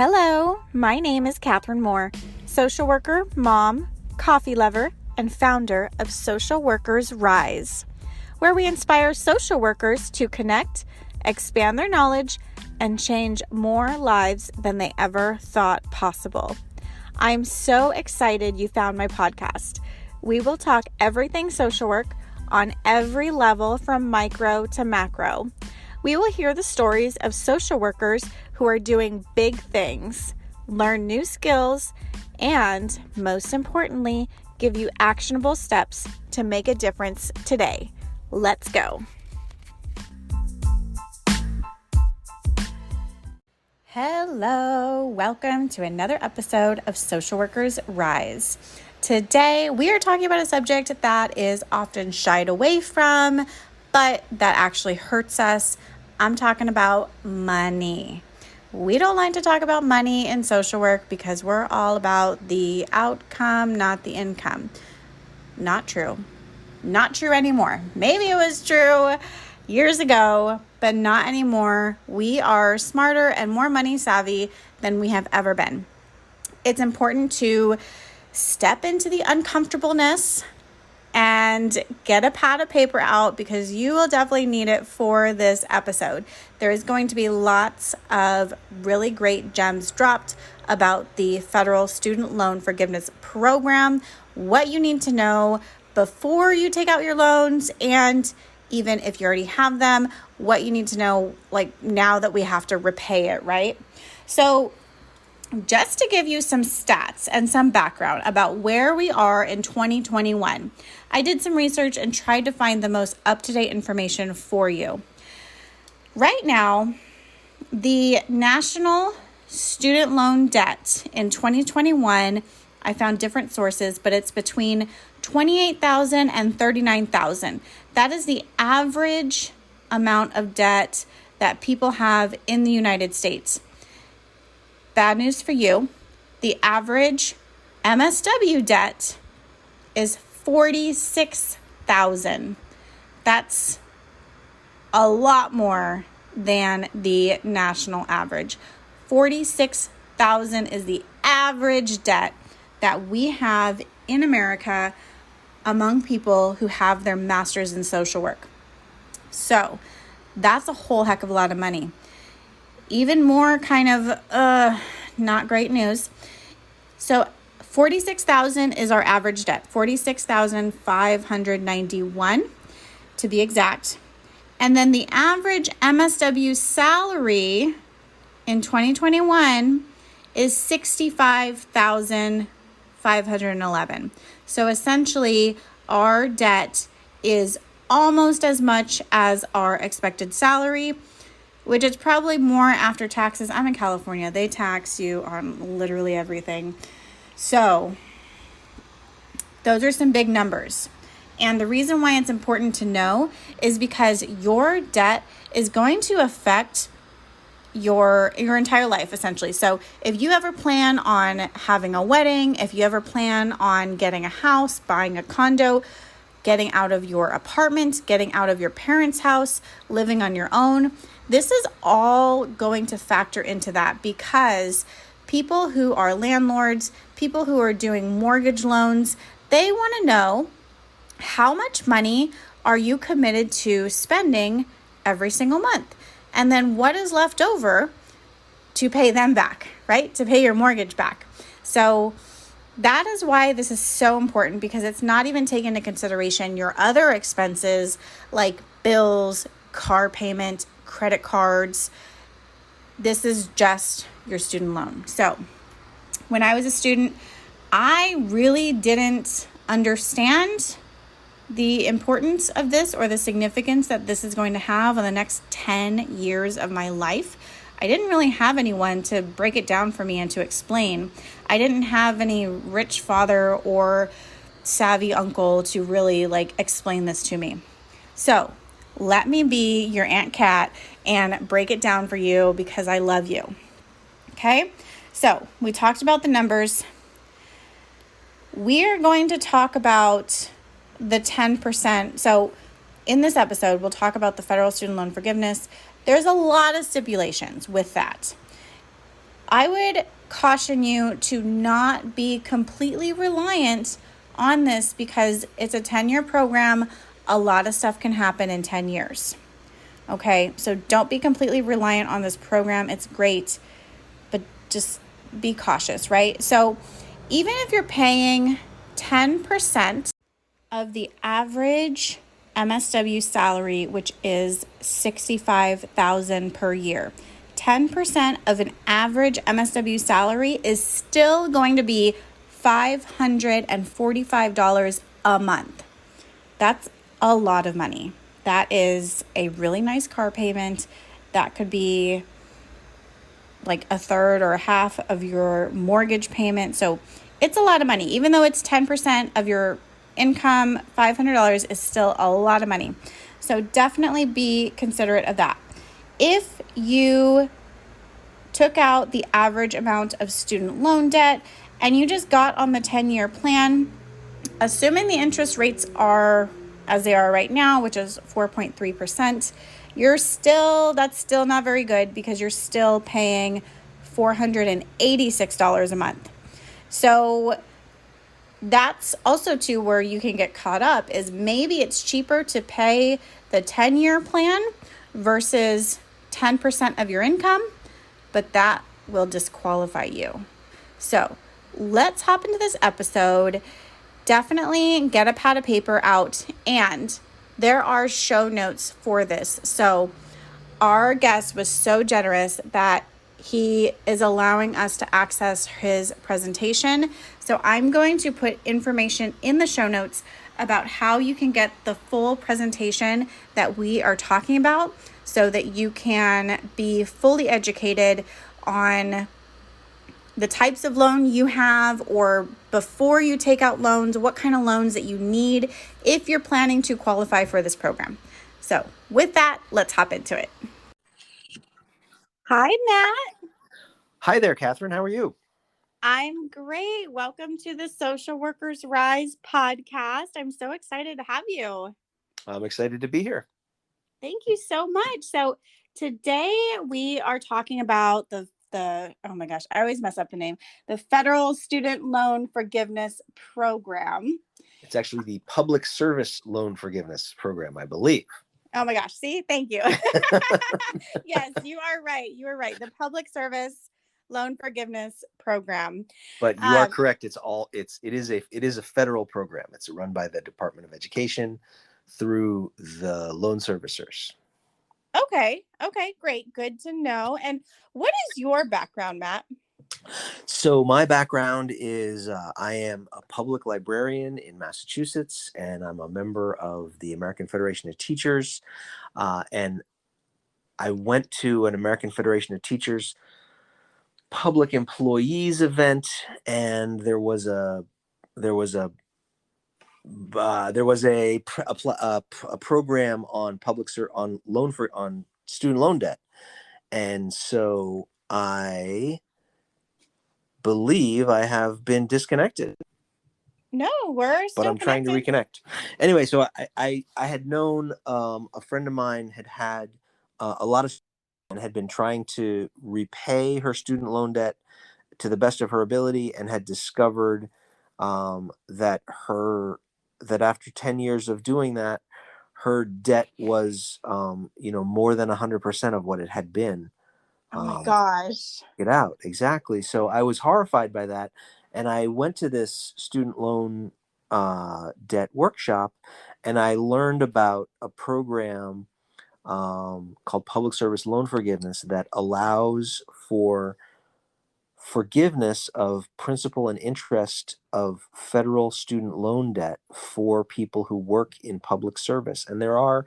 Hello, my name is Catherine Moore, social worker, mom, coffee lover, and founder of Social Workers Rise, where we inspire social workers to connect, expand their knowledge, and change more lives than they ever thought possible. I'm so excited you found my podcast. We will talk everything social work on every level from micro to macro. We will hear the stories of social workers who are doing big things, learn new skills, and most importantly, give you actionable steps to make a difference today. Let's go. Hello, welcome to another episode of Social Workers Rise. Today, we are talking about a subject that is often shied away from, but that actually hurts us. I'm talking about money. We don't like to talk about money in social work because we're all about the outcome, not the income. Not true. Not true anymore. Maybe it was true years ago, but not anymore. We are smarter and more money savvy than we have ever been. It's important to step into the uncomfortableness and get a pad of paper out because you will definitely need it for this episode. There is going to be lots of really great gems dropped about the Federal Student Loan Forgiveness Program, what you need to know before you take out your loans, and even if you already have them, what you need to know like now that we have to repay it, right? So just to give you some stats and some background about where we are in 2021, I did some research and tried to find the most up-to-date information for you. Right now, the national student loan debt in 2021, I found different sources, but it's between $28,000 and $39,000. That is the average amount of debt that people have in the United States. Bad news for you, the average MSW debt is $46,000. That's a lot more than the national average. $46,000 is the average debt that we have in America among people who have their master's in social work. So that's a whole heck of a lot of money. Even more kind of not great news. So $46,000 is our average debt, $46,591 to be exact. And then the average MSW salary in 2021 is $65,511. So essentially, our debt is almost as much as our expected salary, which is probably more after taxes. I'm in California. They tax you on literally everything. So those are some big numbers. And the reason why it's important to know is because your debt is going to affect your entire life, essentially. So if you ever plan on having a wedding, if you ever plan on getting a house, buying a condo, getting out of your apartment, getting out of your parents' house, living on your own, this is all going to factor into that because people who are landlords, people who are doing mortgage loans, they want to know how much money are you committed to spending every single month? And then what is left over to pay them back, right? To pay your mortgage back. So that is why this is so important because it's not even taking into consideration your other expenses like bills, car payment, credit cards. This is just your student loan. So when I was a student, I really didn't understand the importance of this or the significance that this is going to have on the next 10 years of my life. I didn't really have anyone to break it down for me and to explain. I didn't have any rich father or savvy uncle to really explain this to me. So let me be your Aunt Kat and break it down for you because I love you. Okay? So we talked about the numbers. We are going to talk about the 10%. So in this episode, we'll talk about the federal student loan forgiveness. There's a lot of stipulations with that. I would caution you to not be completely reliant on this because it's a 10-year program. A lot of stuff can happen in 10 years. Okay, so don't be completely reliant on this program. It's great, but just be cautious, right? So even if you're paying 10% of the average MSW salary, which is $65,000 per year, 10% of an average MSW salary is still going to be $545 a month. That's a lot of money. That is a really nice car payment. That could be like a third or a half of your mortgage payment. So it's a lot of money. Even though it's 10% of your income, $500 is still a lot of money. So definitely be considerate of that. If you took out the average amount of student loan debt and you just got on the 10-year plan, assuming the interest rates are as they are right now, which is 4.3%, that's still not very good because you're still paying $486 a month. So that's also too where you can get caught up is maybe it's cheaper to pay the 10-year plan versus 10% of your income, but that will disqualify you. So let's hop into this episode. Definitely get a pad of paper out, and there are show notes for this. So our guest was so generous that he is allowing us to access his presentation. So I'm going to put information in the show notes about how you can get the full presentation that we are talking about so that you can be fully educated on the types of loan you have, or before you take out loans, what kind of loans that you need if you're planning to qualify for this program. So with that, let's hop into it. Hi, Matt. Hi there, Catherine. How are you? I'm great. Welcome to the Social Workers Rise podcast. I'm so excited to have you. I'm excited to be here. Thank you so much. So today we are talking about the oh my gosh, I always mess up the name, the Federal Student Loan Forgiveness Program. It's actually the Public Service Loan Forgiveness Program, I believe. Oh my gosh, see, thank you. Yes, you are right. You are right. The Public Service Loan Forgiveness Program. But you are correct. It is a federal program. It's run by the Department of Education through the loan servicers. Okay, great. Good to know. And what is your background, Matt? So my background is I am a public librarian in Massachusetts, and I'm a member of the American Federation of Teachers. And I went to an American Federation of Teachers public employees event, and there was a program on on student loan debt, and so I believe I have been disconnected. No, we're still but I'm trying to reconnect. Anyway, so I had known a friend of mine had a lot of and had been trying to repay her student loan debt to the best of her ability, and had discovered that after 10 years of doing that, her debt was more than 100% of what it had been. Oh my gosh. Get out. Exactly. So I was horrified by that. And I went to this student loan debt workshop, and I learned about a program called Public Service Loan Forgiveness that allows for forgiveness of principal and interest of federal student loan debt for people who work in public service. And there are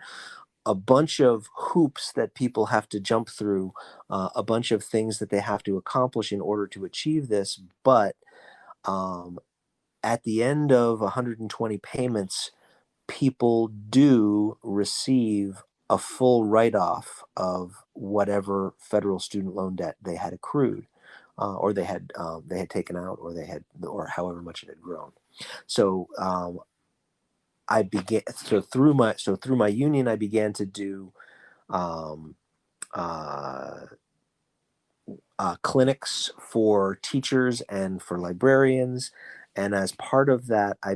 a bunch of hoops that people have to jump through, a bunch of things that they have to accomplish in order to achieve this. But at the end of 120 payments, people do receive a full write-off of whatever federal student loan debt they had accrued, or they had taken out, or however much it had grown. So through my union, I began to do clinics for teachers and for librarians. And as part of that, I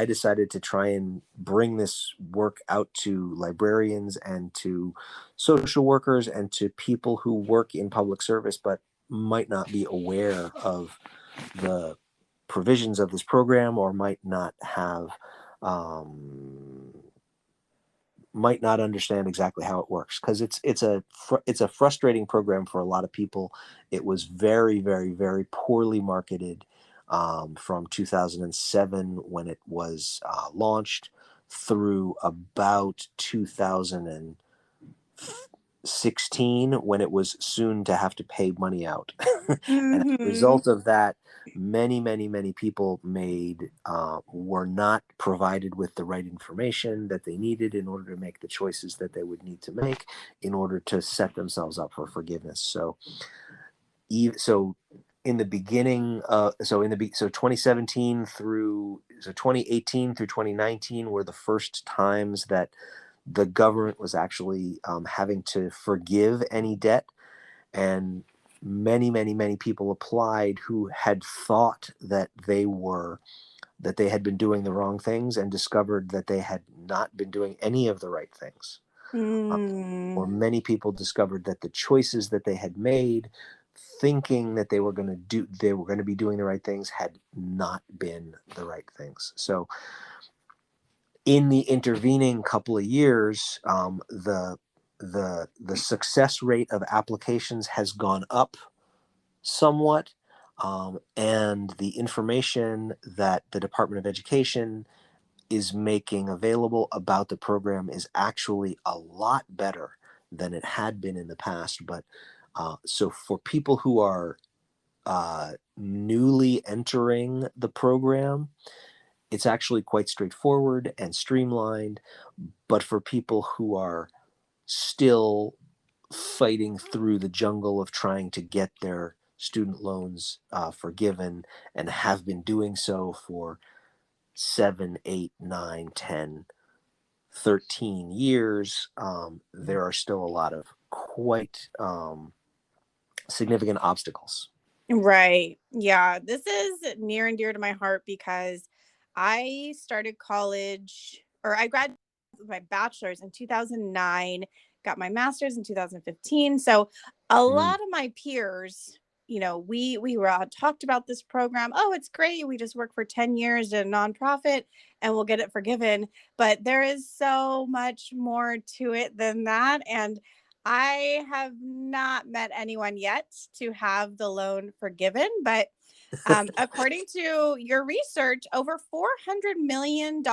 decided to try and bring this work out to librarians and to social workers and to people who work in public service but might not be aware of the provisions of this program, or um, might not understand exactly how it works, because it's a frustrating program for a lot of people. It was very, very, very poorly marketed from 2007 when it was launched through about 2016 when it was soon to have to pay money out. And as a Mm-hmm. result of that, many, many, many people were not provided with the right information that they needed in order to make the choices that they would need to make in order to set themselves up for forgiveness. So in the beginning, so 2017 through 2018 through 2019 were the first times that the government was actually having to forgive any debt, and many, many, many people applied who had thought that they had been doing the wrong things and discovered that they had not been doing any of the right things. Mm. Or many people discovered that the choices that they had made, thinking that they were going to be doing the right things, had not been the right things. So in the intervening couple of years, the success rate of applications has gone up somewhat, and the information that the Department of Education is making available about the program is actually a lot better than it had been in the past. But so for people who are newly entering the program, it's actually quite straightforward and streamlined. But for people who are still fighting through the jungle of trying to get their student loans forgiven, and have been doing so for 7, 8, 9, 10, 13 years, there are still a lot of quite significant obstacles. Right. Yeah. This is near and dear to my heart because I started college, or I graduated with my bachelor's in 2009, got my master's in 2015. So a Mm. lot of my peers, we were all talked about this program. Oh, it's great. We just work for 10 years at a nonprofit and we'll get it forgiven. But there is so much more to it than that. And I have not met anyone yet to have the loan forgiven, but according to your research, over $400 million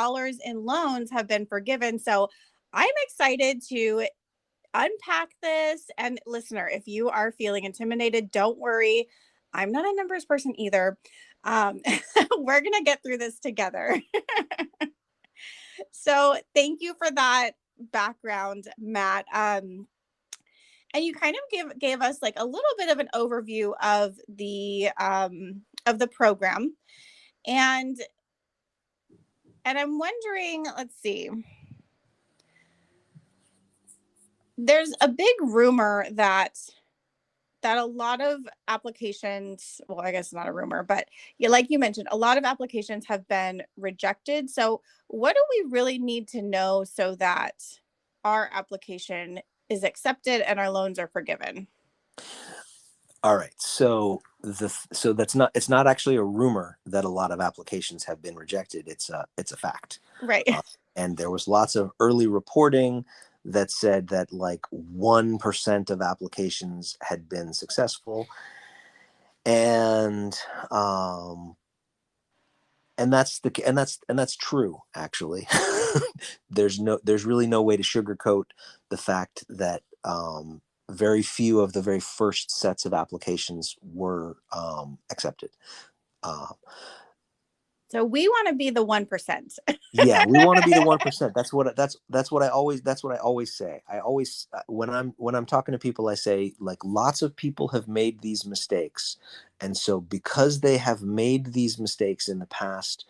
in loans have been forgiven. So I'm excited to unpack this. And listener, if you are feeling intimidated, don't worry. I'm not a numbers person either. Um, we're going to get through this together. So thank you for that background, Matt. And you kind of gave us like a little bit of an overview of the program, and I'm wondering, let's see, there's a big rumor that a lot of applications, well, I guess not a rumor, but yeah, like you mentioned, a lot of applications have been rejected. So what do we really need to know so that our application is accepted and our loans are forgiven? All right. So that's not it's not actually a rumor that a lot of applications have been rejected. It's a fact. Right. Uh, and there was lots of early reporting that said that like 1% of applications had been successful, and um, that's true actually. There's really no way to sugarcoat the fact that very few of the very first sets of applications were accepted. uh, So we want to be the 1%. yeah, we want to be the 1%. That's what I always say. I always when I'm talking to people, I say, like, lots of people have made these mistakes, and so because they have made these mistakes in the past,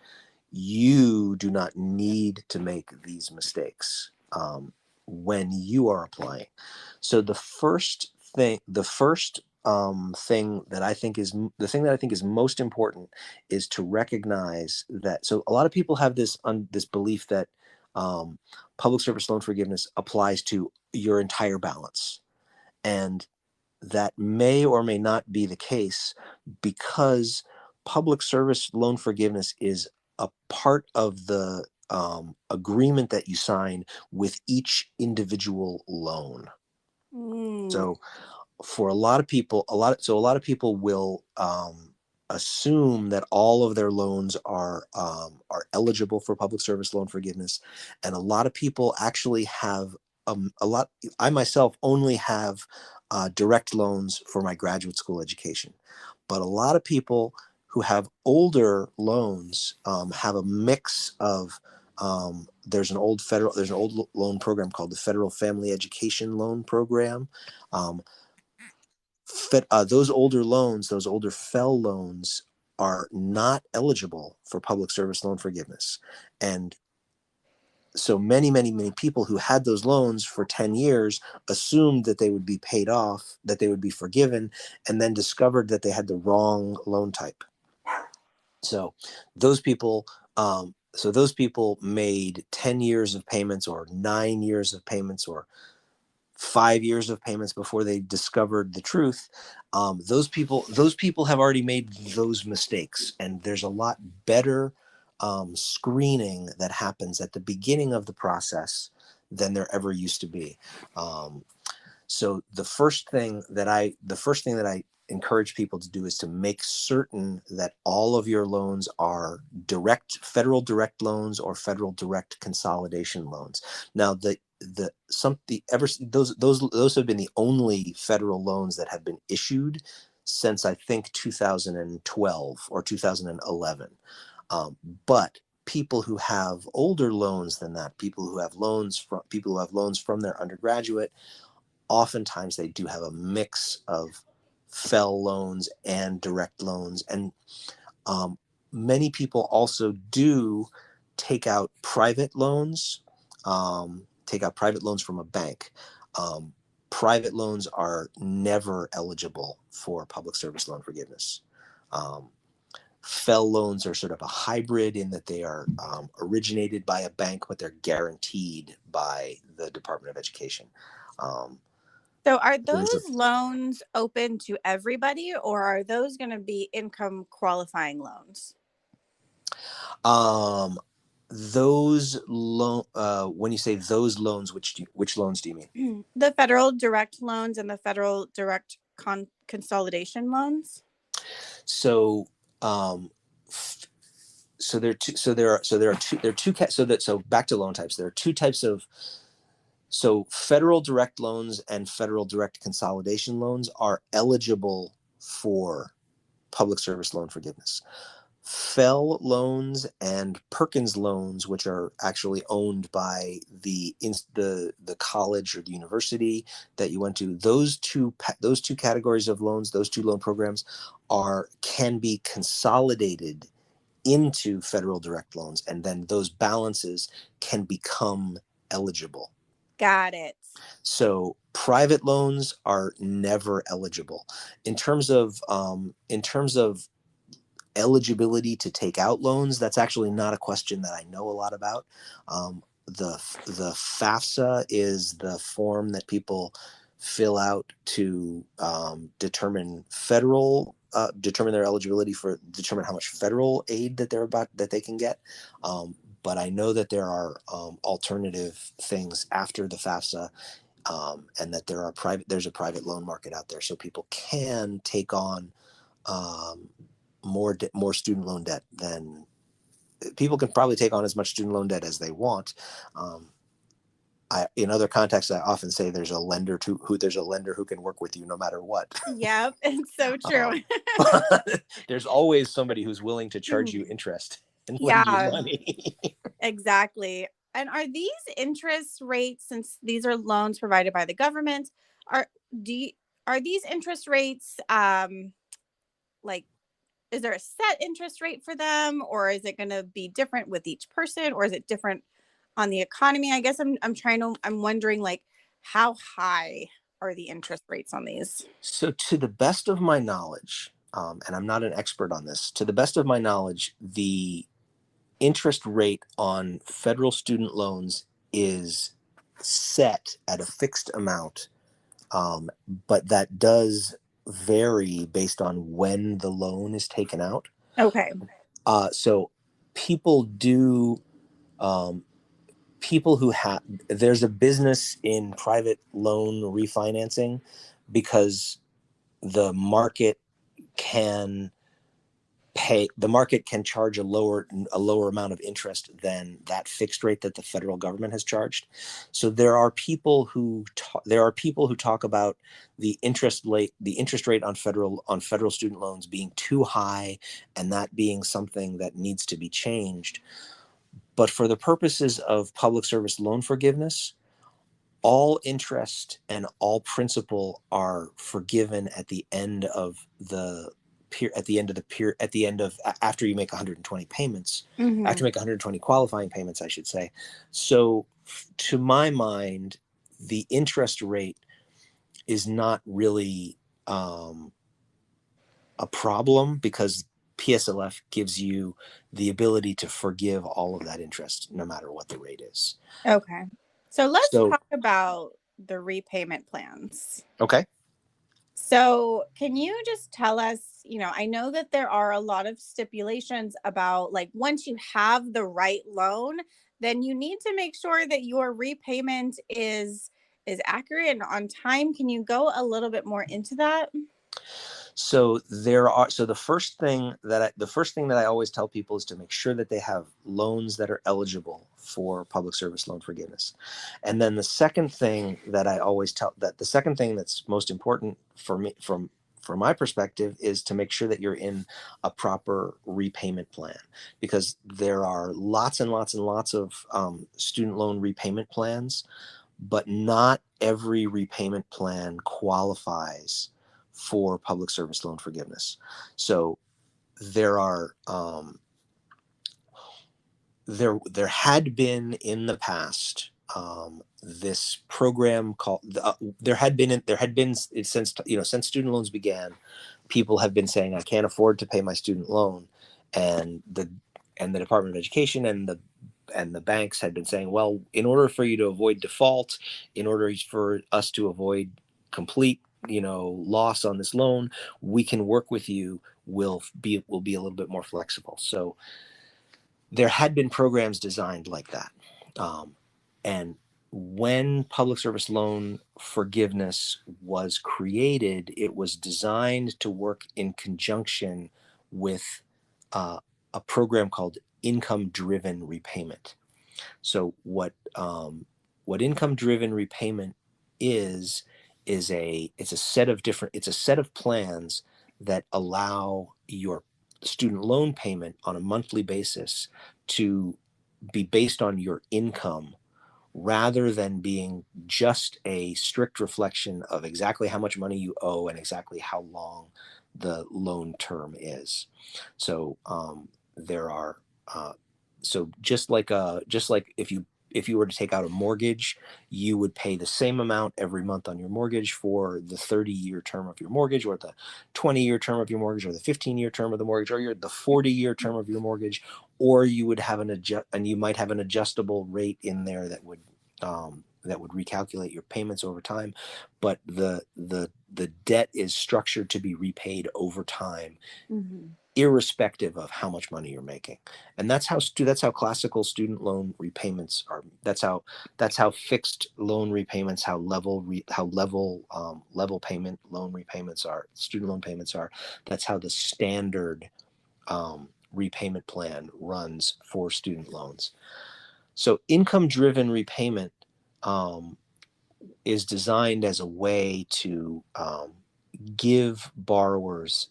you do not need to make these mistakes when you are applying. So the first thing that I think is the thing that I think is most important is to recognize that. So a lot of people have this belief that um, public service loan forgiveness applies to your entire balance, and that may or may not be the case, because public service loan forgiveness is a part of the agreement that you sign with each individual loan. Mm. So for a lot of people will assume that all of their loans are eligible for public service loan forgiveness, and a lot of people actually have a lot. I myself only have direct loans for my graduate school education, but a lot of people who have older loans have a mix of there's an old loan program called the Federal Family Education Loan Program. um, those older loans, those older FEL loans, are not eligible for public service loan forgiveness. And so many people who had those loans for 10 years assumed that they would be paid off, that they would be forgiven, and then discovered that they had the wrong loan type. So those people, those people made 10 years of payments, or 9 years of payments, or 5 years of payments before they discovered the truth. Those people have already made those mistakes, and there's a lot better screening that happens at the beginning of the process than there ever used to be. So the first thing that I encourage people to do is to make certain that all of your loans are federal direct loans or federal direct consolidation loans. Now, those have been the only federal loans that have been issued since, I think, 2012 or 2011. But people who have older loans than that, people who have loans from their undergraduate, oftentimes they do have a mix of FEL loans and direct loans. And um, many people also do take out private loans, from a bank. Um, Private loans are never eligible for public service loan forgiveness. Um, FEL loans are sort of a hybrid in that they are originated by a bank, but they're guaranteed by the Department of Education. Um, So are there's a those loans open to everybody, or are those going to be income qualifying loans? Um, those loan when you say those loans, which loans do you mean? The federal direct loans and the federal direct consolidation loans. So f- so there are two so there are so there are two there are two ca- so that so back to loan types. There are two types of federal direct loans and federal direct consolidation loans are eligible for public service loan forgiveness. FEL loans and Perkins loans, which are actually owned by the college or the university that you went to, those two categories of loans, those two loan programs, can be consolidated into federal direct loans, and then those balances can become eligible. Got it. So private loans are never eligible. In terms of eligibility to take out loans, that's actually not a question that I know a lot about. The FAFSA is the form that people fill out to determine their eligibility for determine how much federal aid that they can get. But I know that there are alternative things after the FAFSA, and that there's a private loan market out there, so people can take on um, more student loan debt than people can probably take on as much student loan debt as they want. Um, in other contexts, I often say there's a lender who can work with you no matter what. Yep, it's so true. There's always somebody who's willing to charge you interest and lend you Yeah, money. exactly. And are these interest rates, since these are loans provided by the government, are do you, are these interest rates like, is there a set interest rate for them, or is it going to be different with each person, or is it different on the economy? I guess I'm wondering, like, how high are the interest rates on these? So to the best of my knowledge, and I'm not an expert on this, to the best of my knowledge, the interest rate on federal student loans is set at a fixed amount, but that does vary based on when the loan is taken out. Okay. So people do, um, people who have, there's a business in private loan refinancing because the market can the market can charge a lower amount of interest than that fixed rate that the federal government has charged. So there are people who talk about the interest rate on federal student loans being too high, and that being something that needs to be changed. But for the purposes of public service loan forgiveness, all interest and all principal are forgiven at the end of the after you make 120 payments, after you make 120 qualifying payments, I should say. So to my mind, the interest rate is not really a problem because PSLF gives you the ability to forgive all of that interest no matter what the rate is. Okay. So let's So talk about the repayment plans. okay. So, can you just tell us, I know that there are a lot of stipulations about like once you have the right loan, then you need to make sure that your repayment is accurate and on time. Can you go a little bit more into that? So the first thing that I always tell people is to make sure that they have loans that are eligible for public service loan forgiveness. And then the second thing that's most important for me from my perspective is to make sure that you're in a proper repayment plan, because there are lots and lots and lots of student loan repayment plans, but not every repayment plan qualifies for public service loan forgiveness. So there are there had been in the past this program called there had been since since student loans began, people have been saying I can't afford to pay my student loan, and the Department of Education and the banks had been saying, well, in order for you to avoid default, in order for us to avoid complete loss on this loan, we can work with you. We'll be a little bit more flexible. So there had been programs designed like that, and when public service loan forgiveness was created, it was designed to work in conjunction with a program called income-driven repayment. So what income-driven repayment it's a set of plans that allow your student loan payment on a monthly basis to be based on your income, rather than being just a strict reflection of exactly how much money you owe and exactly how long the loan term is. So there are so just like if you were to take out a mortgage, you would pay the same amount every month on your mortgage for the 30-year term of your mortgage, or the 20-year term of your mortgage, or the 15-year term of the mortgage, or the 40-year term of your mortgage, or you would have you might have an adjustable rate in there that would recalculate your payments over time. But the debt is structured to be repaid over time, irrespective of how much money you're making. And that's how classical student loan repayments are. That's how fixed loan repayments, how level payment loan repayments are, student loan payments are. That's how the standard repayment plan runs for student loans. So income driven repayment is designed as a way to give borrowers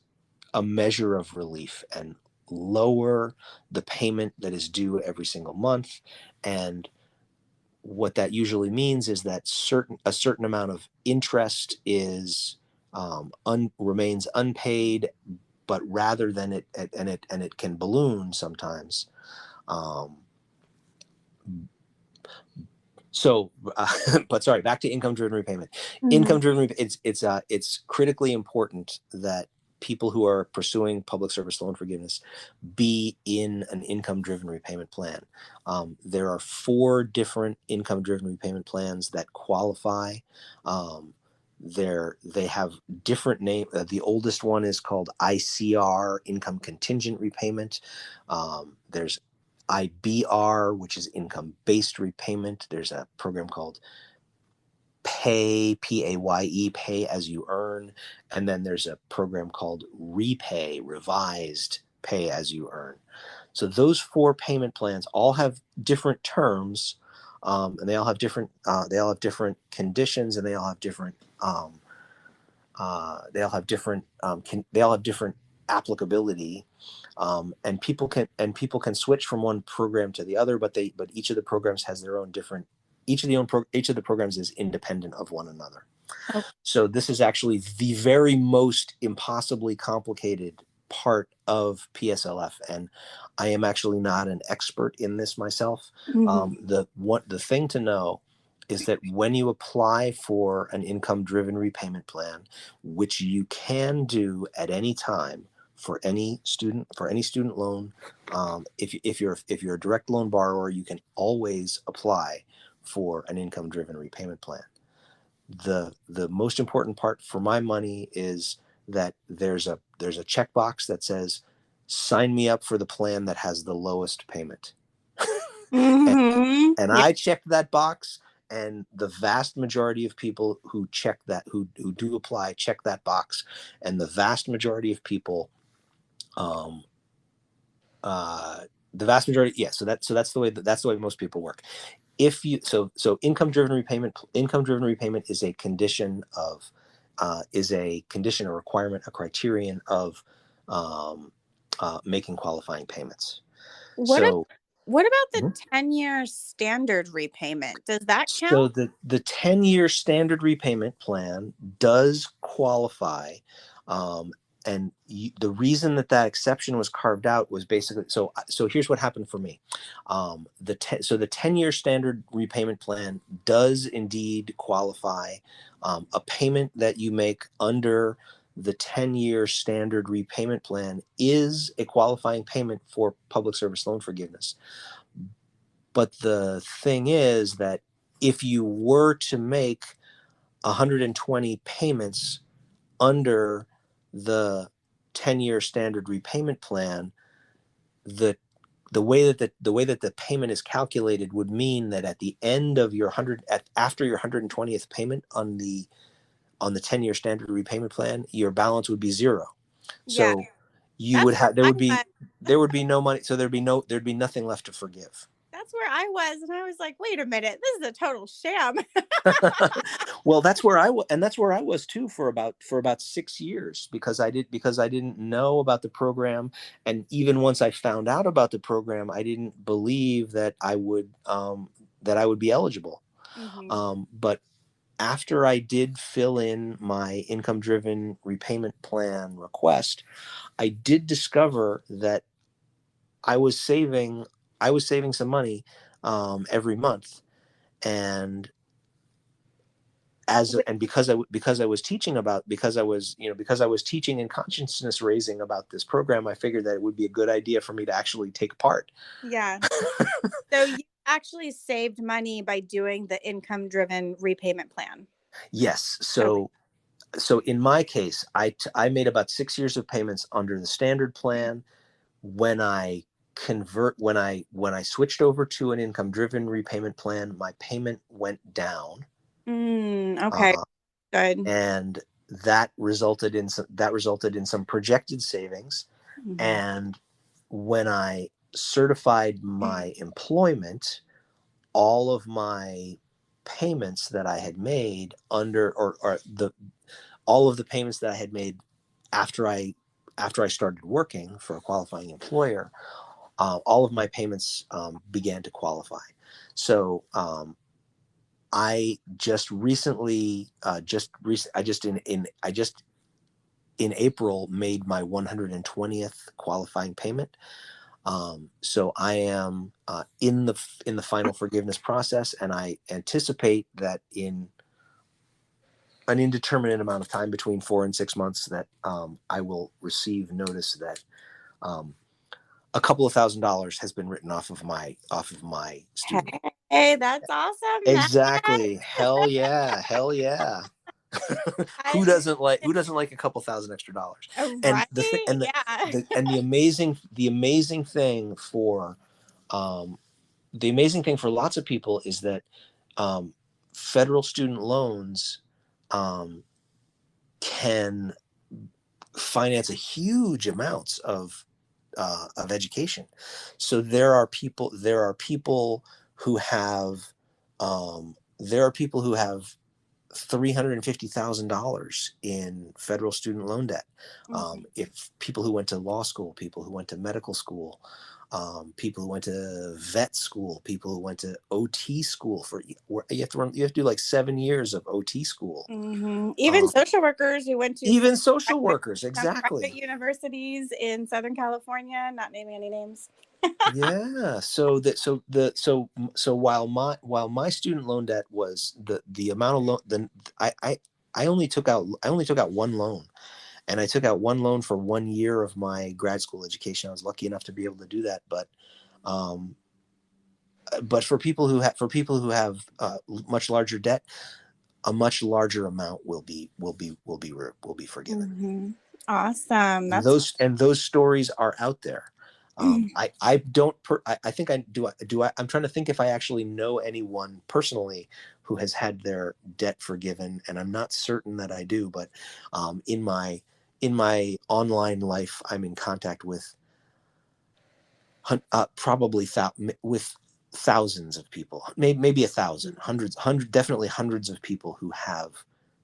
a measure of relief and lower the payment that is due every single month. And what that usually means is that a certain amount of interest is remains unpaid, but rather than it can balloon sometimes. Um, So, but sorry, back to income-driven repayment. Mhm. Income-driven, it's critically important that people who are pursuing public service loan forgiveness be in an income-driven repayment plan. There are 4 different income-driven repayment plans that qualify. Um, they have different name. The oldest one is called ICR, income contingent repayment. There's IBR, which is income based repayment. There's a program called PAYE, pay as you earn. And then there's a program called REPAY, revised pay as you earn. So those 4 payment plans all have different terms, and they all have different conditions, and they all have different they all have different applicability, and people can switch from one program to the other, but each of the programs has their own different. Each of the programs is independent of one another. Oh. So this is actually the very most impossibly complicated part of PSLF, and I am actually not an expert in this myself. Mhm. The thing to know is that when you apply for an income-driven repayment plan, which you can do at any time for any student loan, if you're a direct loan borrower, you can always apply for an income-driven repayment plan. The most important part for my money is that there's a checkbox that says sign me up for the plan that has the lowest payment. and, Mhm. and Yeah. I checked that box, and the vast majority of people who check that who do apply check that box, and the vast majority of people um uh the vast majority, yeah, so that's the way most people work. If you so income driven repayment is a condition of a requirement, a criterion of um, making qualifying payments. What ab- So what about the Mhm. 10-year standard repayment? Does that So count? the 10-year standard repayment plan does qualify, um, and the reason that exception was carved out was basically so here's what happened for me. The 10-year standard repayment plan does indeed qualify. A payment that you make under the 10-year standard repayment plan is a qualifying payment for public service loan forgiveness. But the thing is that if you were to make 120 payments under the 10-year standard repayment plan, the the way that the payment is calculated would mean that at the end of after your 120th payment on the 10-year standard repayment plan, your balance would be zero. Yeah, So you would that's where have I was. there would be no money, so there'd be nothing left to forgive. That's where I was, and I was like, "Wait a minute, this is a total sham." Well, that's where that's where I was too for about 6 years, because I didn't know about the program, and even once I found out about the program, I didn't believe that I would be eligible. Mhm. But after I did fill in my income driven repayment plan request, I did discover that I was saving I was saving some money every month, and Wait, because I was teaching about because I was teaching and consciousness raising about this program, I figured that it would be a good idea for me to actually take part. yeah. So you actually saved money by doing the income-driven repayment plan. Yes. Okay. So in my case, I made about 6 years of payments under the standard plan. When I when I switched over to an income driven repayment plan, my payment went down. Okay. Uh, Good. and that resulted in some projected savings. Mhm. And when I certified my employment, all of my payments that I had made under or the all of the payments that I had made after I started working for a qualifying employer, all of my payments began to qualify. So I just recently, I just in April made my 120th qualifying payment. So I am in the final forgiveness process, and I anticipate that in an indeterminate amount of time, between 4 and 6 months, that I will receive notice that um, a couple of $1,000s has been written off of my student. Hey, that's awesome, Matt. Exactly. Hell yeah. Hell yeah. I, who doesn't like a couple thousand extra dollars? And right? the thing and Yeah. the amazing thing for um, the amazing thing for lots of people is that um, federal student loans um, can finance a huge amounts of education. So there are people who have $350,000 in federal student loan debt. Mhm. If people who went to law school, people who went to medical school, people who went to vet school, people who went to OT school you have to do like 7 years of OT school. Even social workers who went to Even social private, workers, some private exactly. universities in Southern California, not naming any names. Yeah. So while my student loan debt was the amount of loan, then I only took out one loan, and I took out one loan for 1 year of my grad school education. I was lucky enough to be able to do that, um, but for people who have much larger debt, a much larger amount will be forgiven. Mm-hmm. Awesome. And That's those stories are out there. I don't I think I do. I'm trying to think if I actually know anyone personally who has had their debt forgiven, and I'm not certain that I do. But in my online life, I'm in contact with probably with thousands of people, maybe 1,000, definitely hundreds of people who have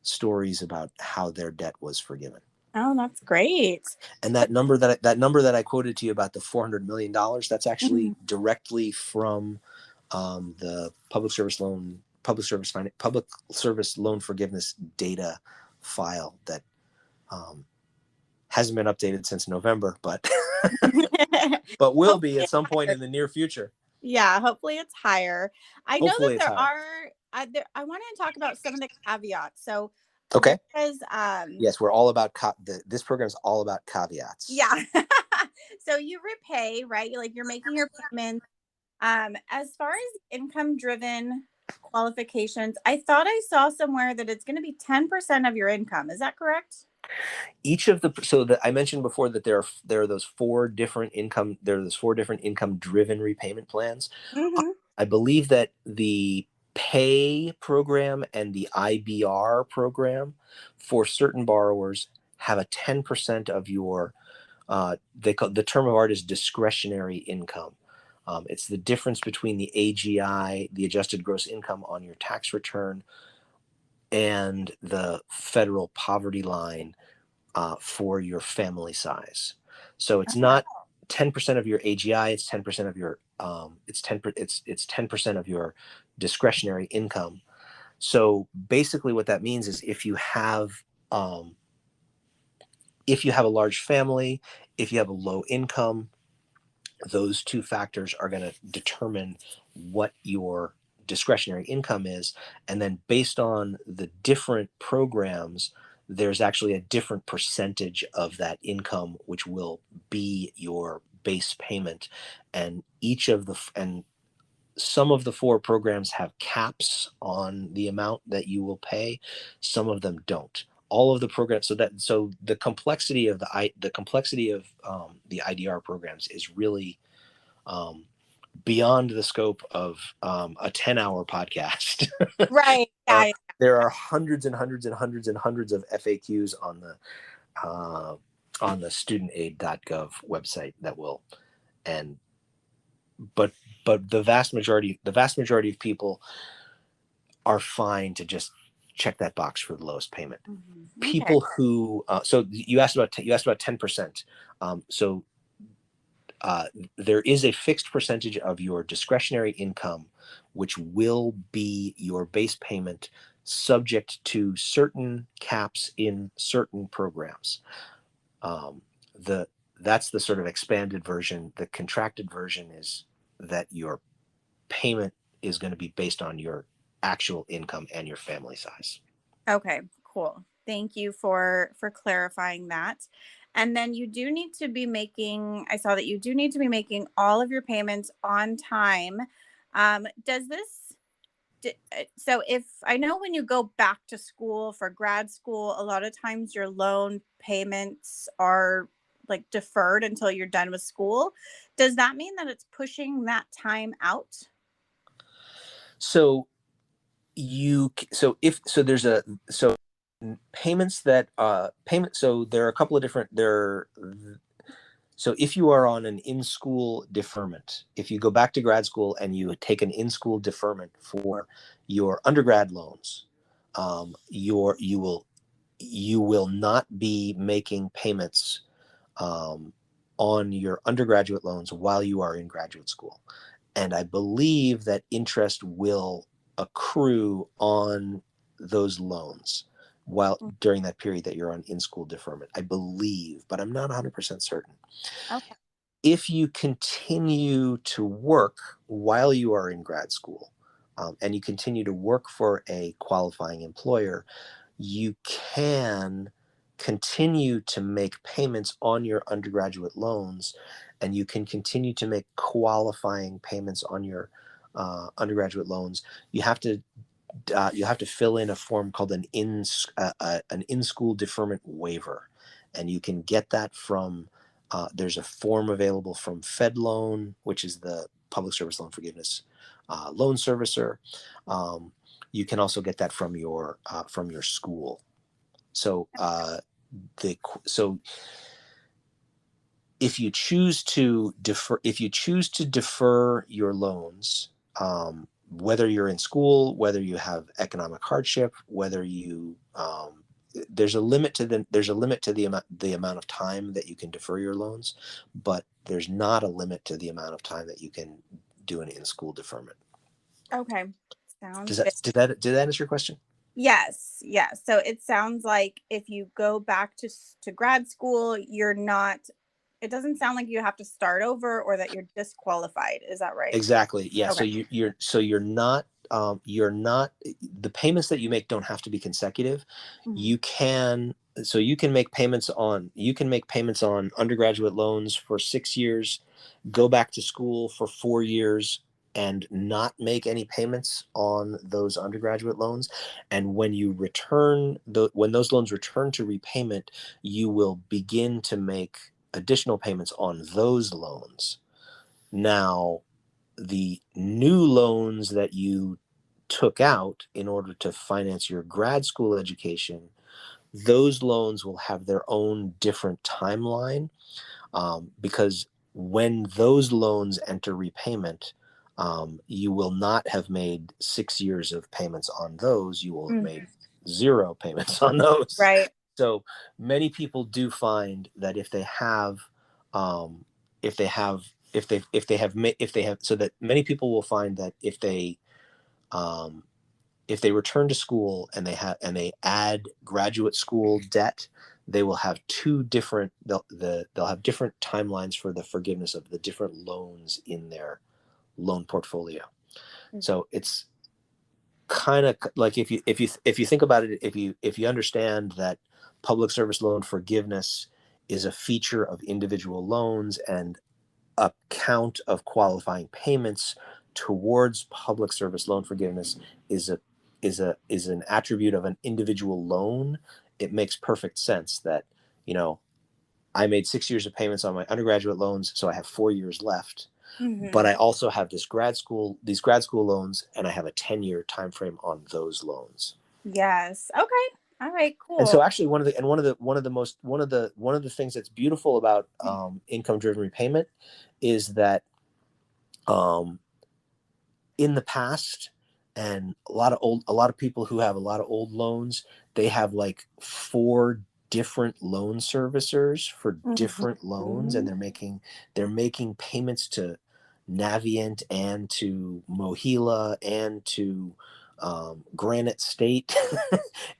stories about how their debt was forgiven. oh, that's great. And that number that I quoted to you about the $400 million, that's actually Mhm. directly from the public service loan forgiveness data file that um, hasn't been updated since November, but but will Hopefully be at it's some point higher. in the near future. Yeah, hopefully it's higher. I know that Hopefully, it's there higher. are. I wanted to talk about some of the caveats. So there Okay. is, Yes, we're all about this program is all about caveats. yeah. So you repay, right? Like you're making your payments. As far as income driven qualifications, I thought I saw somewhere that it's going to be 10% of your income. Is that correct? Each of the so that I mentioned before that there are those four different income driven repayment plans. Mm-hmm. I believe that the pay program and the IBR program for certain borrowers have a 10% of your the term of art is discretionary income. It's the difference between the AGI, the adjusted gross income on your tax return, and the federal poverty line for your family size. So it's not 10% of your AGI. It's 10% of your it's 10% of your discretionary income. So basically, what that means is um, if you have a large family, if you have a low income, those two factors are going to determine what your discretionary income is. And then based on the different programs, there's actually a different percentage of that income which will be your base payment. And some of the four programs have caps on the amount that you will pay. Some of them don't. All of the programs, so the complexity of the IDR programs is really um, beyond the scope of a 10-hour podcast. Right. uh, Yeah. there are hundreds and hundreds and hundreds and hundreds of FAQs uh, on the studentaid.gov website that will and but the vast majority of people are fine to just check that box for the lowest payment. Okay. People who so you asked about 10%. So uh, there is a fixed percentage of your discretionary income which will be your base payment, subject to certain caps in certain programs. The that's the sort of expanded version. The contracted version is that your payment is going to be based on your actual income and your family size. Okay, cool. Thank you for clarifying that. And then you do need to be making, I saw that you do need to be making all of your payments on time. Does this so if I know when you go back to school for grad school, a lot of times your loan payments are like deferred until you're done with school. Does that mean that it's pushing that time out? So there's a so payments that payment so there are a couple of different there so if you are on an in-school deferment, if you go back to grad school and you take an in-school deferment for your undergrad loans, you will not be making payments on your undergraduate loans while you are in graduate school. And I believe that interest will accrue on those loans while during that period that you're on in-school deferment. I believe, but I'm not 100% certain. Okay. If you continue to work while you are in grad school, and you continue to work for a qualifying employer, you can continue to make payments on your undergraduate loans, and you can continue to make qualifying payments on your undergraduate loans. You have to fill in a form called an in-school deferment waiver, and you can get that from there's a form available from FedLoan, which is the Public Service Loan Forgiveness loan servicer. You can also get that from your school. So the so if you choose to defer your loans, whether you're in school, whether you have economic hardship, whether you there's a limit to the amount of time that you can defer your loans, but there's not a limit to the amount of time that you can do an in-school deferment. Okay. Sounds Does good. that did that answer your question? Yes, yes. So it sounds like if you go back to grad school, you're not, it doesn't sound like you have to start over or that you're disqualified. Is that right? Exactly. Yeah. So Okay. you're not the payments that you make don't have to be consecutive. Mhm. You can you can make payments on undergraduate loans for 6 years, go back to school for 4 years, and not make any payments on those undergraduate loans. And when those loans return to repayment, you will begin to make additional payments on those loans. Now, the new loans that you took out in order to finance your grad school education, those loans will have their own different timeline, because when those loans enter repayment, you will not have made 6 years of payments on those. You will have Mhm. made zero payments on those. Right. So many people do find that um, if they have, if they have, so that many people will find that um, if they return to school and they add graduate school debt, they will have they'll have different timelines for the forgiveness of the different loans in their loan portfolio. So it's kind of like if you think about it, if you understand that public service loan forgiveness is a feature of individual loans, and a count of qualifying payments towards public service loan forgiveness is an attribute of an individual loan, it makes perfect sense that, you know, I made 6 years of payments on my undergraduate loans, so I have 4 years left. But Hmm. I also have these grad school loans, and I have a 10-year time frame on those loans. Yes. Okay. All right. And Cool. so actually one of the things that's beautiful about income driven repayment is that um, in the past, and a lot of people who have a lot of old loans, they have like four different loan servicers for different loans, and Mhm. they're making payments to Navient and to Mohila and to Granite State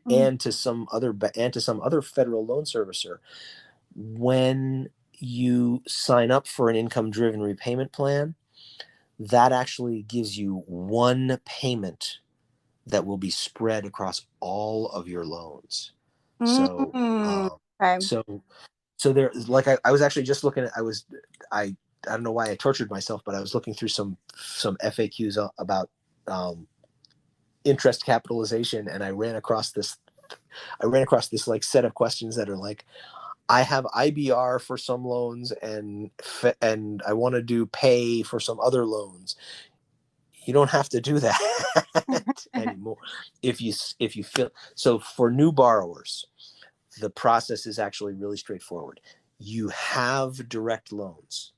Mhm. and to some other federal loan servicer. When you sign up for an income-driven repayment plan, that actually gives you one payment that will be spread across all of your loans. So, Mm, okay. so, so there, like I was actually just looking at, I don't know why I tortured myself, but I was looking through some FAQs about um, interest capitalization, and I ran across this like set of questions that are like, I have IBR for some loans and I want to do pay for some other loans. You don't have to do that anymore. If you feel so, for new borrowers, the process is actually really straightforward. You have direct loans,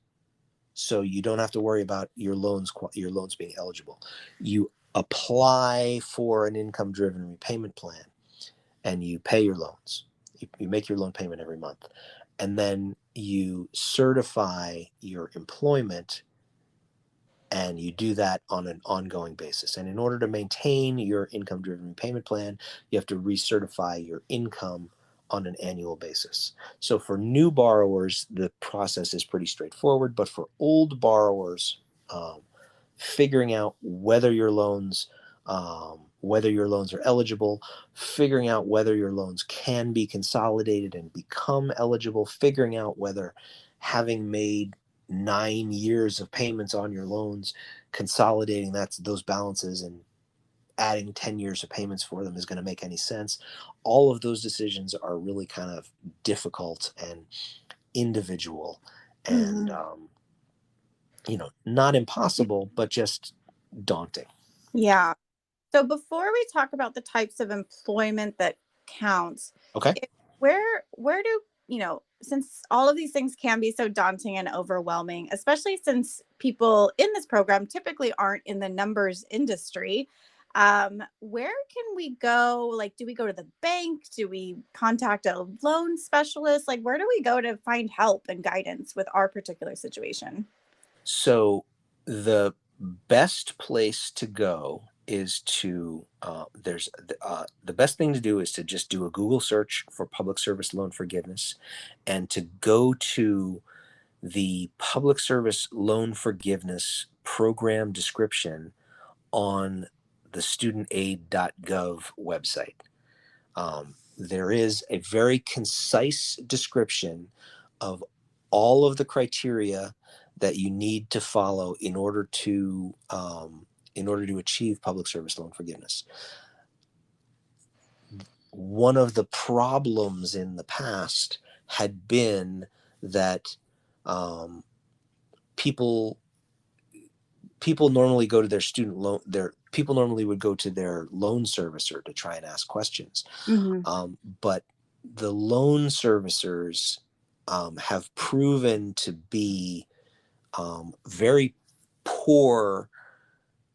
so you don't have to worry about your loans being eligible. You apply for an income driven repayment plan and you pay your loans. You make your loan payment every month, and then you certify your employment, and you do that on an ongoing basis. And in order to maintain your income driven repayment plan, you have to recertify your income on an annual basis. So for new borrowers, the process is pretty straightforward, but for old borrowers, um, figuring out whether your loans are eligible, figuring out whether your loans can be consolidated and become eligible, figuring out whether having made 9 years of payments on your loans, consolidating those balances and adding 10 years of payments for them is going to make any sense. All of those decisions are really kind of difficult and individual, and Mhm. not impossible, but just daunting. Yeah. So before we talk about the types of employment that counts, Okay. where do, since all of these things can be so daunting and overwhelming, especially since people in this program typically aren't in the numbers industry, where can we go? Like, do we go to the bank? Do we contact a loan specialist? Like, where do we go to find help and guidance with our particular situation? So the best place to go is to there's the best thing to do is to just do a Google search for public service loan forgiveness, and to go to the public service loan forgiveness program description on the studentaid.gov website. There is a very concise description of all of the criteria that you need to follow in order to achieve public service loan forgiveness. One of the problems in the past had been that um, people people normally go to their student loan their people normally would go to their loan servicer to try and ask questions. Hmm. But the loan servicers have proven to be very poor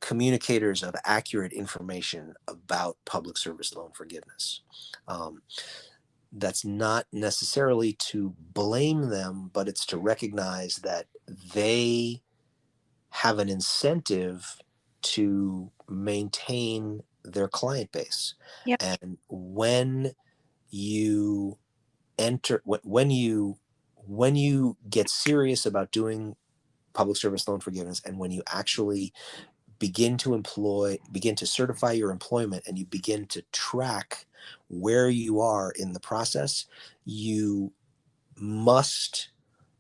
communicators of accurate information about public service loan forgiveness. Um, that's not necessarily to blame them, but it's to recognize that they have an incentive to maintain their client base. Yep. And when you enter when you get serious about doing public service loan forgiveness, and when you actually begin to certify your employment, and you begin to track where you are in the process, you must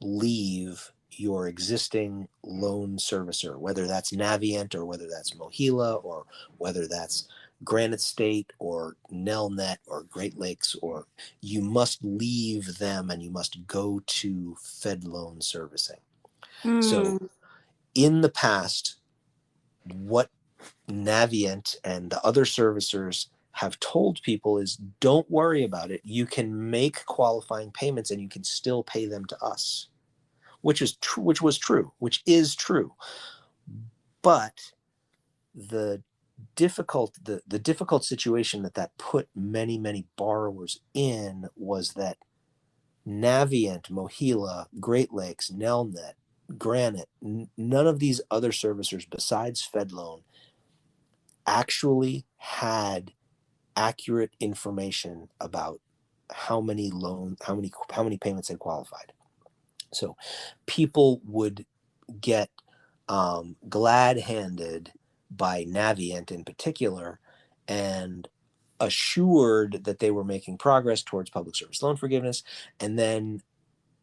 leave your existing loan servicer, whether that's Navient or whether that's Mohila or whether that's Granite State or Nelnet or Great Lakes, or you must leave them and you must go to Fed Loan Servicing. So Mm, in the past, what Navient and the other servicers have told people is, don't worry about it. You can make qualifying payments and you can still pay them to us, which is true. But the difficult situation that put many borrowers in was that Navient, Mohila, Great Lakes, Nelnet, Granite, none of these other servicers besides FedLoan actually had accurate information about how many payments had qualified. So people would get glad-handed by Navient in particular, and assured that they were making progress towards public service loan forgiveness, and then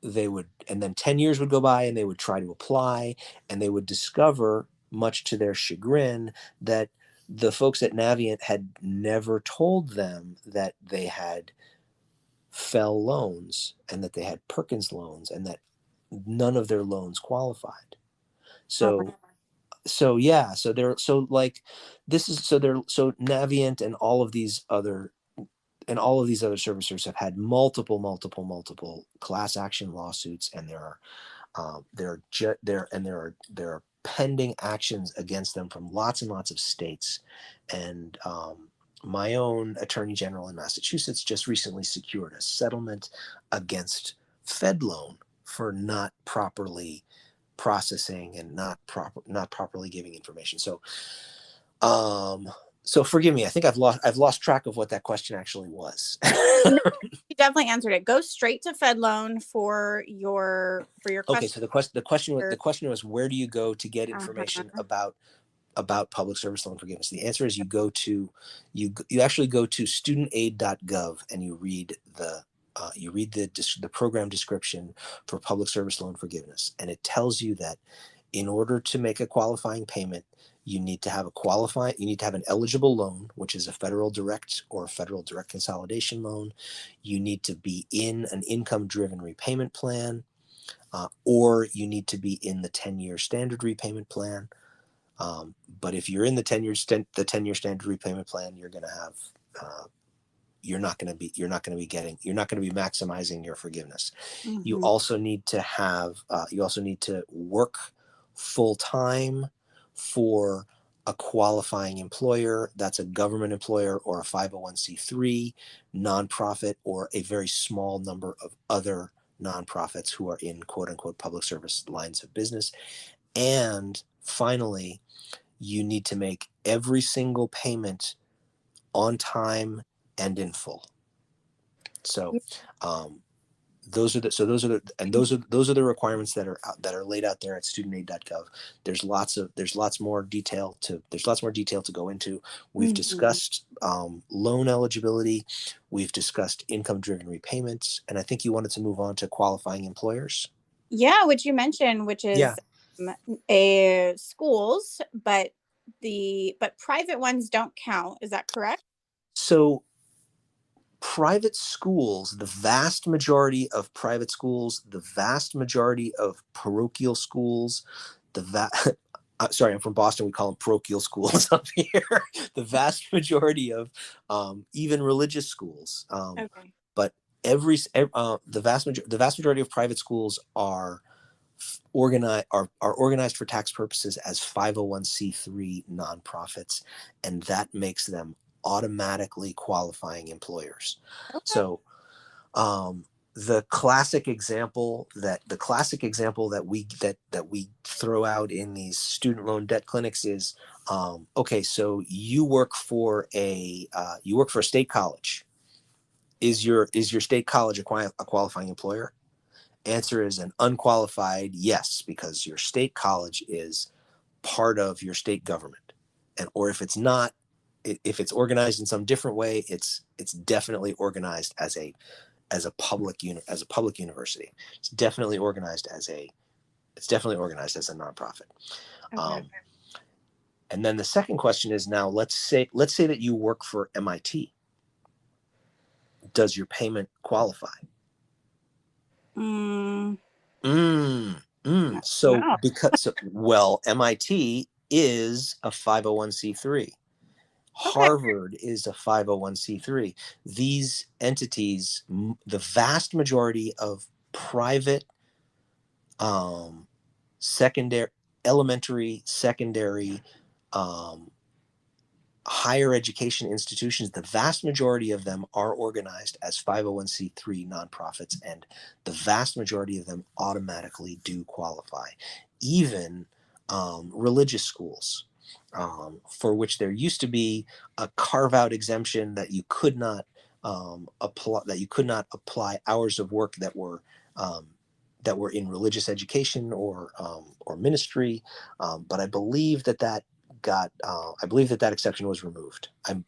10 years would go by and they would try to apply, and they would discover, much to their chagrin, that the folks at Navient had never told them that they had Fell loans and that they had Perkins loans and that none of their loans qualified. Oh my. So yeah, so they're so like this is so they're so Navient and all of these other servicers have had multiple class action lawsuits, and there are pending actions against them from lots and lots of states. And my own attorney general in Massachusetts just recently secured a settlement against FedLoan for not properly processing and not properly giving information. So forgive me. I think I've lost track of what that question actually was. No, you definitely answered it. Go straight to FedLoan for your Okay, question. so the question was, where do you go to get information about public service loan forgiveness? The answer is you actually go to studentaid.gov and you read the program description for public service loan forgiveness, and it tells you that in order to make a qualifying payment, you need to have an eligible loan, which is a federal direct or federal direct consolidation loan. You need to be in an income driven repayment plan, or you need to be in the 10-year standard repayment plan. But if you're in the 10-year standard repayment plan, you're going to have you're not going to be maximizing your forgiveness. You also need to work full time for a qualifying employer. That's a government employer or a 501c3 nonprofit, or a very small number of other nonprofits who are in quote unquote public service lines of business. And finally, you need to make every single payment on time and in full. So those are the requirements that are laid out there at studentaid.gov. There's lots more detail to go into. We've discussed loan eligibility, we've discussed income driven repayments, and I think you wanted to move on to qualifying employers. Yeah, which you mentioned, which Yeah. is a schools, but private ones don't count. Is that correct? So private schools, the vast majority of private schools, the vast majority of parochial schools, sorry, I'm from Boston. We call them parochial schools up here. The vast majority of even religious schools, Okay. but the vast majority of private schools are organized for tax purposes as 501c3 nonprofits, and that makes them automatically qualifying employers. Okay. So the classic example that we throw out in these student loan debt clinics is, okay, so you work for a state college. Is your state college a qualifying employer? Answer is an unqualified yes, because your state college is part of your state government. And or if it's not, if it's organized in some different way, it's definitely organized as a public university. It's definitely organized as a nonprofit. Okay. And then the second question is, now let's say that you work for MIT. Does your payment qualify? So MIT is a 501c3. Okay. Harvard is a 501c3. These entities, the vast majority of private secondary, elementary, secondary, higher education institutions, the vast majority of them are organized as 501c3 nonprofits, and the vast majority of them automatically do qualify. Even religious schools, for which there used to be a carve-out exemption that you could not apply hours of work that were that were in religious education or ministry, but I believe that I believe that exception was removed. I'm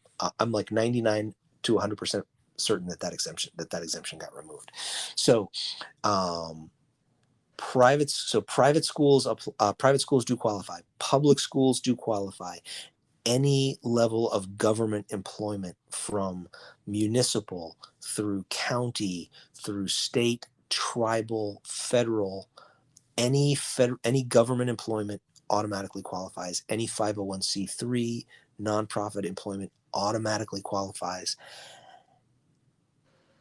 like 99 to 100% certain that exemption got removed. So um, private schools do qualify. Public schools do qualify. Any level of government employment, from municipal through county through state, tribal, federal, any government employment automatically qualifies. Any 501c3 nonprofit employment automatically qualifies.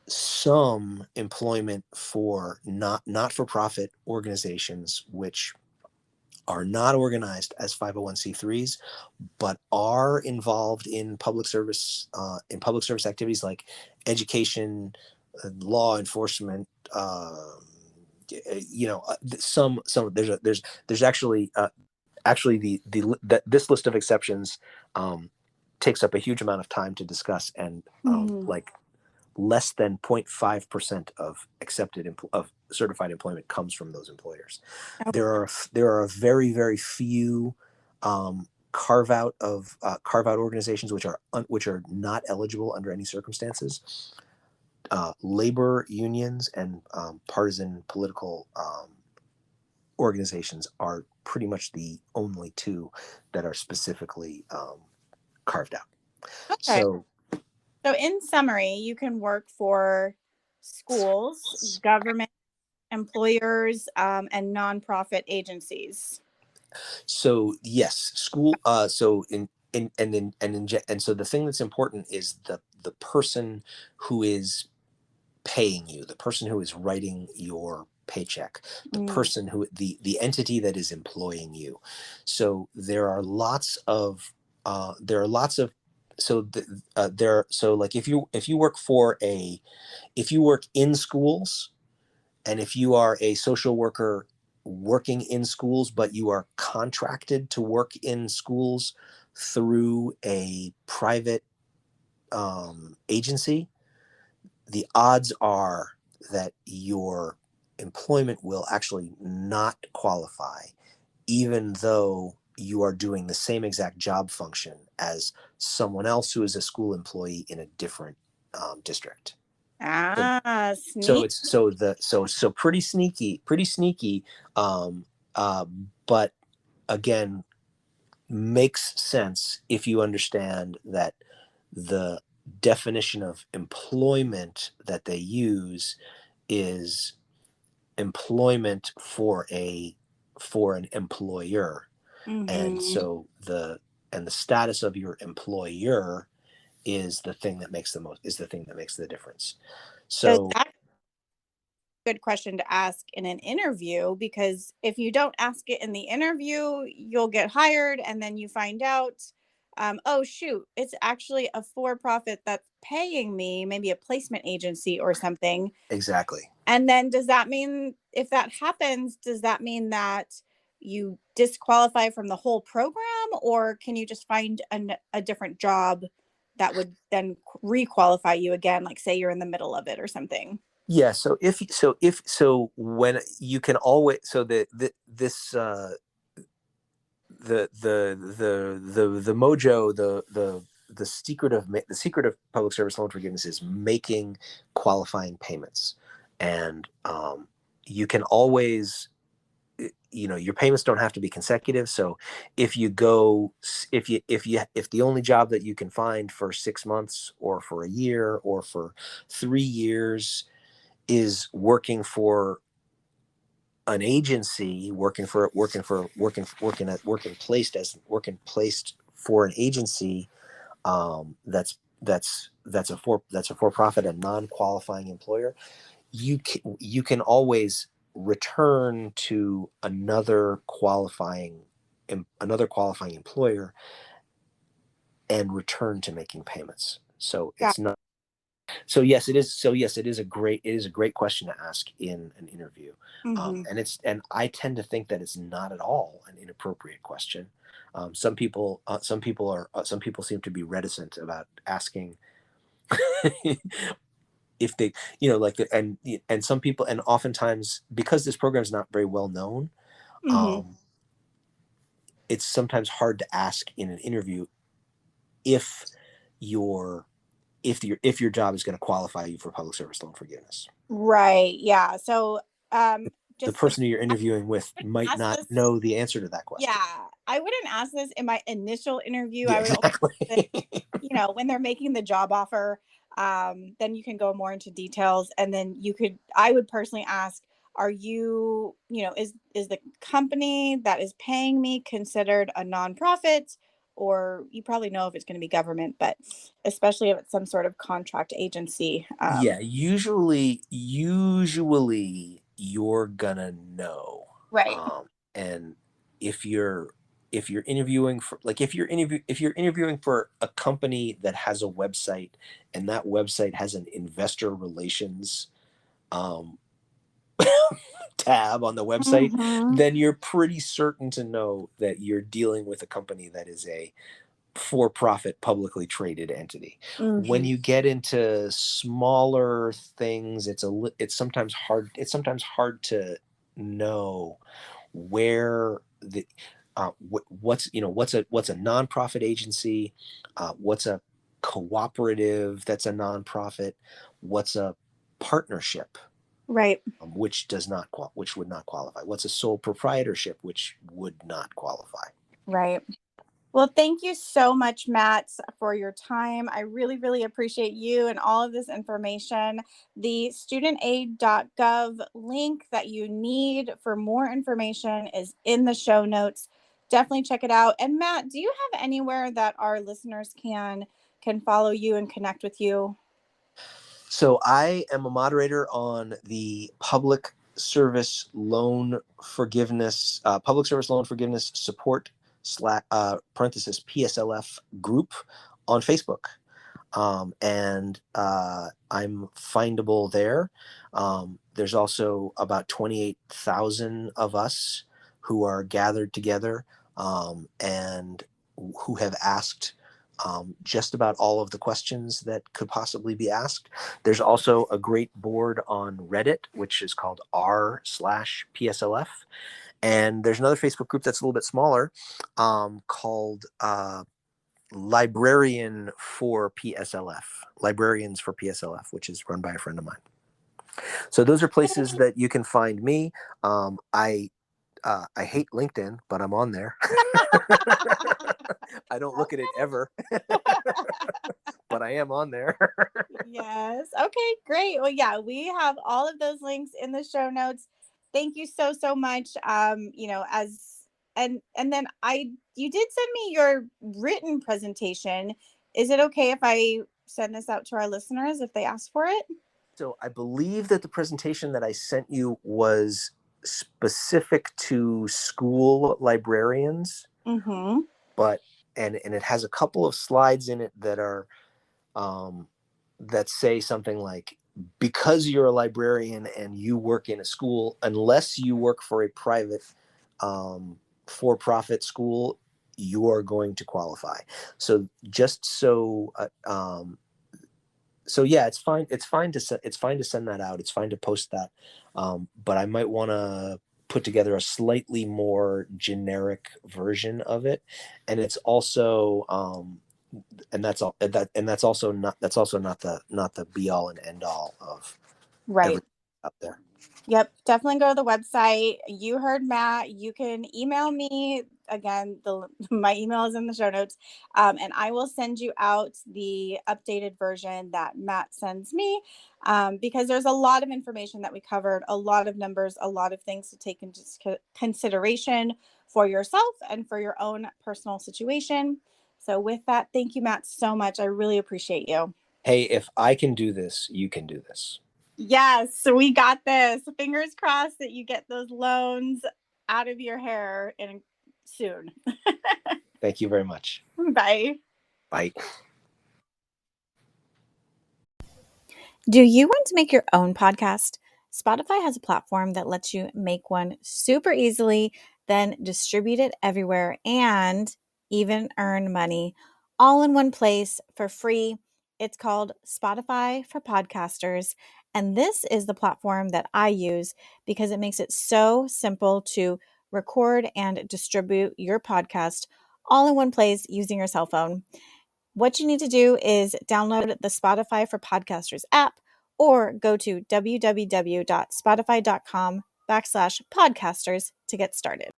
Some employment for not-for-profit organizations, which are not organized as 501c3s, but are involved in public service activities like education, law enforcement. Some there's actually this list of exceptions takes up a huge amount of time to discuss, and like less than 0.5% of of certified employment comes from those employers. There are very, very few carve out organizations which are not eligible under any circumstances. Labor unions and partisan political organizations are pretty much the only two that are specifically carved out. Okay. So in summary, you can work for schools, government, employers, and nonprofit agencies. So yes, school. So so the thing that's important is the person who is paying you, the person who is writing your paycheck, the entity that is employing you. So there are lots of so the, there so like if you work if you work in schools, and if you are a social worker working in schools, but you are contracted to work in schools through a private agency, the odds are that your employment will actually not qualify, even though you are doing the same exact job function as someone else who is a school employee in a different district. So Sneak. it's so pretty sneaky, um, uh, but again, makes sense if you understand that the definition of employment that they use is employment for an employer. And so the status of your employer is the thing that makes the difference. So So that's a good question to ask in an interview, because if you don't ask it in the interview, you'll get hired and then you find out, oh, shoot, it's actually a for profit that's paying me, maybe a placement agency or something. exactly. And then does that mean, if that happens, does that mean that you disqualify from the whole program, or can you just find a different job that would then requalify you again, like say you're in the middle of it or something? Yeah. So when you can always the this the mojo the secret of public service loan forgiveness is making qualifying payments, and you can always, your payments don't have to be consecutive. So if you go if the only job that you can find for 6 months or for a year or for 3 years is working for an agency, working placed for an agency, that's a for-profit and non-qualifying employer, you can always return to another qualifying employer and return to making payments. So Yeah. it's not. So yes, it is. So yes, it is a great question to ask in an interview, and I tend to think that it's not at all an inappropriate question. Some people seem to be reticent about asking if they, you know, like, and some people, and oftentimes because this program is not very well known, Mm-hmm. um, it's sometimes hard to ask in an interview if your if your job is going to qualify you for public service loan forgiveness. Right. Yeah. So, The just person you're interviewing with might ask not this. know the answer to that Yeah, question. I wouldn't ask this in my initial interview. Yeah, I would only exactly. ask this, when they're making the job offer. Then you can go more into details, and then I would personally ask, are you, is the company that is paying me considered a nonprofit? Or you probably know if it's going to be government, but especially if it's some sort of contract agency. Yeah, usually you're gonna know. Right. And if you're interviewing for, like, if you're interviewing for a company that has a website, and that website has an investor relations um tab on the website, Mm-hmm. then you're pretty certain to know that you're dealing with a company that is a for-profit publicly traded entity. When Mm-hmm. you get into smaller things, it's sometimes hard to know where the what's a nonprofit agency, what's a cooperative that's a nonprofit, what's a partnership, Right. which would not qualify, what's a sole proprietorship, which would not qualify. Right. Well, thank you so much, Matt, for your time. I really, really appreciate you and all of this information. The studentaid.gov link that you need for more information is in the show notes. Definitely check it out. And Matt, do you have anywhere that our listeners can follow you and connect with you? So I am a moderator on the public service loan forgiveness support parenthesis PSLF group on Facebook. And I'm findable there. There's also about 28,000 of us who are gathered together, and who have asked just about all of the questions that could possibly be asked. There's also a great board on Reddit, which is called r/PSLF. And there's another Facebook group that's a little bit smaller, called Librarians for PSLF, which is run by a friend of mine. So those are places that you can find me. I hate LinkedIn, but I'm on there. I don't look at it ever, but I am on there. Yes. Okay, great. Well, yeah, we have all of those links in the show notes. Thank you so, so much. And then you did send me your written presentation. Is it okay if I send this out to our listeners if they ask for it? So I believe that the presentation that I sent you was specific to school librarians, Mm-hmm. but and it has a couple of slides in it that are that say something like, because you're a librarian and you work in a school, unless you work for a private for-profit school, you are going to qualify. So just so yeah, it's fine. It's fine to send that out. It's fine to post that. But I might want to put together a slightly more generic version of it, and it's also and that's all that and that's also not the be all and end all of Right. everything up there. Yep, definitely go to the website. You heard Matt. You can email me again. My email is in the show notes, and I will send you out the updated version that Matt sends me, because there's a lot of information that we covered, a lot of numbers, a lot of things to take into consideration for yourself and for your own personal situation. So, with that, thank you, Matt, so much. I really appreciate you. Hey, if I can do this, you can do this. Yes, we got this. Fingers crossed that you get those loans out of your hair soon. Thank you very much. Bye. Bye. Do you want to make your own podcast? Spotify has a platform that lets you make one super easily, then distribute it everywhere and even earn money all in one place for free. It's called Spotify for Podcasters, and this is the platform that I use because it makes it so simple to record and distribute your podcast all in one place using your cell phone. What you need to do is download the Spotify for Podcasters app or go to www.spotify.com/podcasters to get started.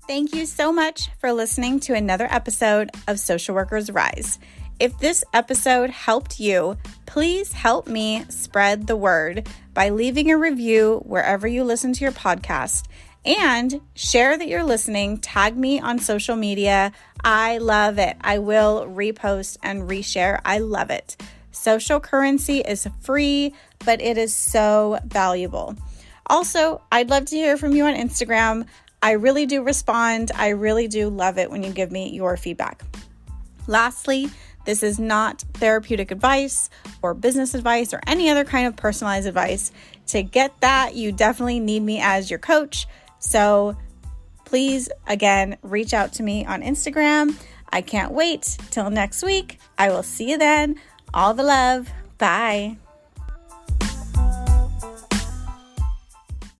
Thank you so much for listening to another episode of Social Workers Rise. If this episode helped you, please help me spread the word by leaving a review wherever you listen to your podcast and share that you're listening. Tag me on social media. I love it. I will repost and reshare. I love it. Social currency is free, but it is so valuable. Also, I'd love to hear from you on Instagram. I really do respond. I really do love it when you give me your feedback. Lastly, this is not therapeutic advice or business advice or any other kind of personalized advice. To get that, you definitely need me as your coach. So please, again, reach out to me on Instagram. I can't wait till next week. I will see you then. All the love. Bye.